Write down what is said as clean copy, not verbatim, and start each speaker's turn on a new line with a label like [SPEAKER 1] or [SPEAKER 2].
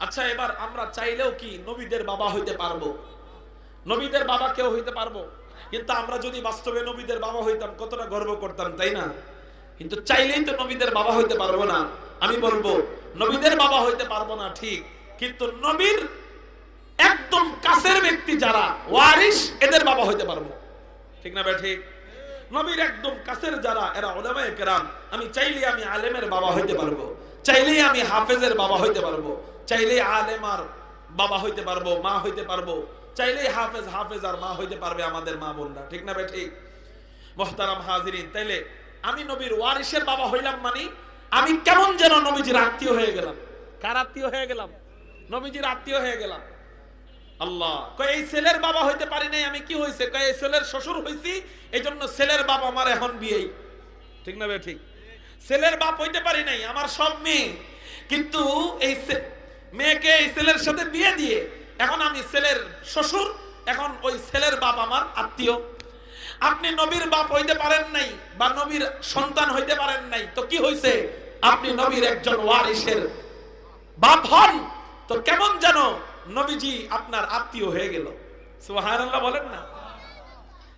[SPEAKER 1] আচ্ছা, এবার আমরা চাইলেও কি নবীদের বাবা হইতে পারবো? নবীদের বাবা কেউ হইতে পারবো? কিন্তু আমরা যদি বাস্তবে নবীদের বাবা হইতাম কতটা গর্ব করতাম, তাই না? কিন্তু চাইলেই তো নবীদের বাবা হইতে পারবো না। আমি বলবো নবীদের বাবা হইতে পারবো না ঠিক, কিন্তু নবীর একদম কাছের ব্যক্তি যারা ওয়ারিস, এদের বাবা হইতে পারবো। ঠিক না ভাই? ঠিক। নবীর একদম কাছের যারা, এরা উলামায়ে কেরাম, আমি চাইলেই আমি আলেমের বাবা হইতে পারবো, চাইলেই আমি হাফেজের বাবা হইতে পারবো, চাইলেই আলেমার বাবা হইতে পারবো, মা হইতে পারবো, চাইলেই হাফেজ হাফেজার মা হইতে পারবে আমাদের মা বোনরা। ঠিক না ভাই? ঠিক। মুহতারাম হাজিরিন, তাইলে আমি নবীর ওয়ারিসের বাবা হইলাম মানে আমি কেমন যেন নবীজির আত্মীয় হয়ে গেলাম। কার আত্মীয় হয়ে গেলাম? নবীজির আত্মীয় হয়ে গেলাম। আল্লাহ কয় এই ছেলের বাবা হইতে পারি নাই, আমি কি হইছে? কয় এই ছেলের শ্বশুর হইছি, এইজন্য ছেলের বাপ আমার এখন বিয়েই। ঠিক না ভাই? ঠিক। ছেলের বাপ হইতে পারি নাই, আমার সব মেয়ে, কিন্তু এই মেয়েকে এই ছেলের সাথে বিয়ে দিয়ে এখন আমি ছেলের শ্বশুর, এখন ওই ছেলের বাপ আমার আত্মীয়। আপনি নবীর বাপ হইতে পারেন নাই বা নবীর সন্তান হইতে পারেন নাই, তো কি হইছে? আপনি নবীর একজন ওয়ারিসের বাপ হন, তো কেমন যেন নবীজি আপনার আত্মীয় হয়ে গেল। সুবহানাল্লাহ বলেন না?